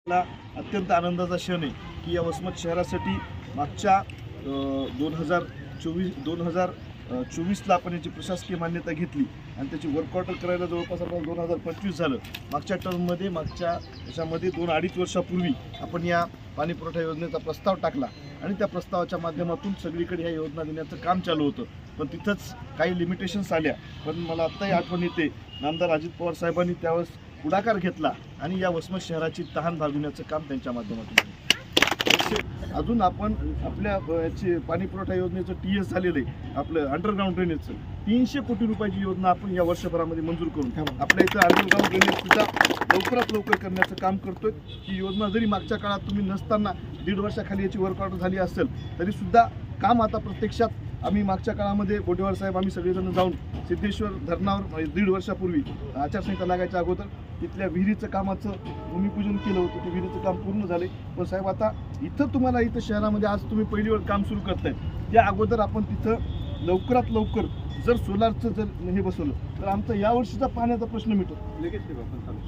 मला अत्यंत आनंदाचा क्षण आहे की या वसमत शहरासाठी मागच्या 2024ला आपण याची प्रशासकीय मान्यता घेतली आणि त्याची वर्क ऑर्डर करायला जवळपास आपण 2025 झालं। मागच्या टर्ममध्ये याच्यामध्ये 2-2.5 वर्षापूर्वी आपण या पाणी पुरवठा योजनेचा प्रस्ताव टाकला आणि त्या प्रस्तावाच्या माध्यमातून सगळीकडे ह्या योजना देण्याचं काम चालू होतं, पण तिथंच काही लिमिटेशन्स आल्या। पण मला आत्ताही आठवण येते नामदार अजित पवार साहेबांनी त्यावेळेस पुढाकार घेतला आणि या वसमत शहराची तहान भागविण्याचं काम त्यांच्या माध्यमातून झालं। अजून आपण आपल्या याची पाणी पुरवठा योजनेचं TS झालेलं आहे, आपलं अंडरग्राऊंड ड्रेनेजचं 300 कोटी रुपयाची योजना आपण या वर्षभरामध्ये मंजूर करून आपल्या इथं अंडरग्राऊंड ड्रेनेज सुद्धा लवकरात लवकर करण्याचं काम करतोय। ही योजना जरी मागच्या काळात तुम्ही नसताना 1.5 वर्षाखाली याची वर्क ऑर्डर झाली असेल तरी सुद्धा काम आता प्रत्यक्षात आम्ही मागच्या काळामध्ये गोटेवार साहेब आम्ही सगळेजण जाऊन सिद्धेश्वर धरणावर 1.5 वर्षापूर्वी आचारसंहिता लागायच्या अगोदर तिथल्या विहिरीचं कामाचं भूमिपूजन केलं होतं। ते विहिरीचं काम पूर्ण झाले, पण साहेब आता इथं तुम्हाला इथं शहरामध्ये आज तुम्ही पहिली वेळ काम सुरू करताय त्या अगोदर आपण तिथं लवकरात लवकर जर सोलारचं जर हे बसवलं तर आमचा यावर्षीचा पाण्याचा प्रश्न मिटेल। लगेच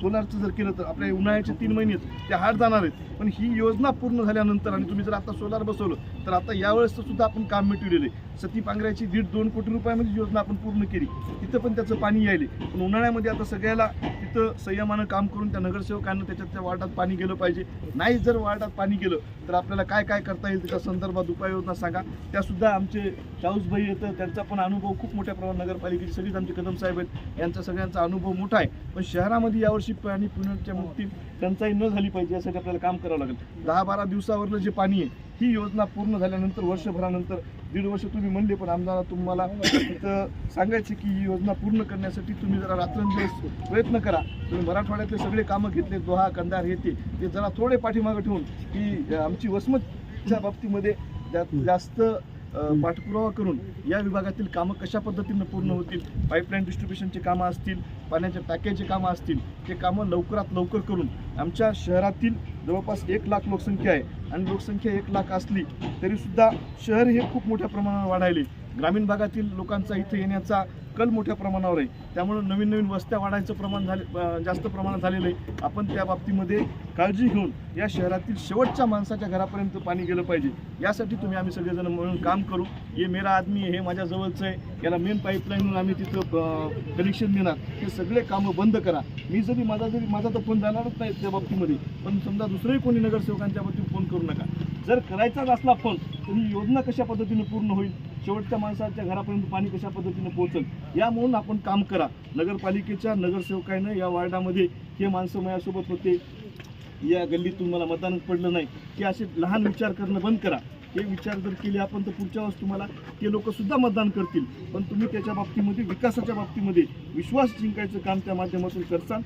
सोलारचं जर केलं तर आपल्या उन्हाळ्याचे 3 महिने ते हात जाणार आहेत, पण ही योजना पूर्ण झाल्यानंतर आणि तुम्ही जर आता सोलार बसवलं तर आता यावेळेसचं सुद्धा आपण काम मिटवलेलं आहे। सती पांगऱ्याची 1.5-2 कोटी रुपयामध्ये योजना आपण पूर्ण केली, तिथं पण त्याचं पाणी यायले, पण उन्हाळ्यामध्ये आता सगळ्याला तिथं संयमानं काम करून त्या नगरसेवकांना त्या वार्डात पाणी गेलं पाहिजे। नाही जर वार्डात पाणी गेलं तर आपल्याला काय काय करता येईल त्याच्या संदर्भात उपाययोजना सांगा। त्यासुद्धा आमचे शाहूसभाई येतं, त्यांचा पण अनुभव खूप मोठ्या प्रमाणात नगरपालिकेची सगळीच आमचे कदम साहेब आहेत, यांचा सगळ्यांचा अनुभव मोठा आहे। पण शहरामध्ये यावर्षी पाणी पिण्याच्या बाबतीत टंचाई न झाली पाहिजे यासाठी आपल्याला काम करावं लागेल। 10-12 दिवसावरलं जे पाणी आहे ही योजना पूर्ण झाल्यानंतर वर्षभरानंतर 1.5 वर्ष तुम्ही म्हणले, पण आमदार तुम्हाला तिथं सांगायचं की ही योजना पूर्ण करण्यासाठी तुम्ही जरा रात्रंदिवस प्रयत्न करा। तुम्ही मराठवाड्यातले सगळे कामं घेतले, दोहा कंधार हे ते जरा थोडे पाठीमागं ठेवून की आमची वसमतच्या बाबतीमध्ये जास्त पाठपुरावा करून या विभागातील कामं कशा पद्धतीनं पूर्ण होतील, पाईपलाईन डिस्ट्रीब्युशनचे कामं असतील, पाण्याच्या टाक्याचे कामं असतील, ते कामं लवकरात लवकर करून आमच्या शहरातील जवळपास 1 लाख लोकसंख्या आहे आणि लोकसंख्या 1 लाख असली तरीसुद्धा शहर हे खूप मोठ्या प्रमाणावर वाढायले। ग्रामीण भागातील लोकांचा इथं येण्याचा कल मोठ्या प्रमाणावर आहे, त्यामुळे नवीन वस्त्या वाढायचं प्रमाण जास्त प्रमाणात झालेलं आहे। आपण त्या बाबतीमध्ये काळजी घेऊन या शहरातील शेवटच्या माणसाच्या घरापर्यंत पाणी गेलं पाहिजे, यासाठी तुम्ही आम्ही सगळेजण मिळून काम करू। हे मेरा आदमी हे माझ्या जवळचं आहे, याला मेन पाईपलाईनवर आम्ही तिथं कनेक्शन देणार, हे सगळे कामं बंद करा। मी माझा तर फोन जाणारच नाही त्या बाबतीमध्ये, पण समजा दुसरंही कोणी नगरसेवकांच्या बाबतीत फोन करू नका। जर करायचाच असला फोन तर ही योजना कशा पद्धतीने पूर्ण होईल, शेवटच्या माणसाच्या घरापर्यंत पाणी कशा पद्धतीने पोहोचेल या म्हणून आपण काम करा। नगरपालिकेच्या नगरसेवकानं या वार्डामध्ये हे माणसं माझ्यासोबत होते, या गल्लीतून मला मतदान पडलं नाही, की असे लहान विचार करणं बंद करा। हे विचार जर केले आपण तर पुढच्या वेळेस तुम्हाला ते लोकसुद्धा मतदान करतील, पण तुम्ही त्याच्या बाबतीमध्ये विकासाच्या बाबतीमध्ये विश्वास जिंकायचं काम त्या माध्यमातून करसाल।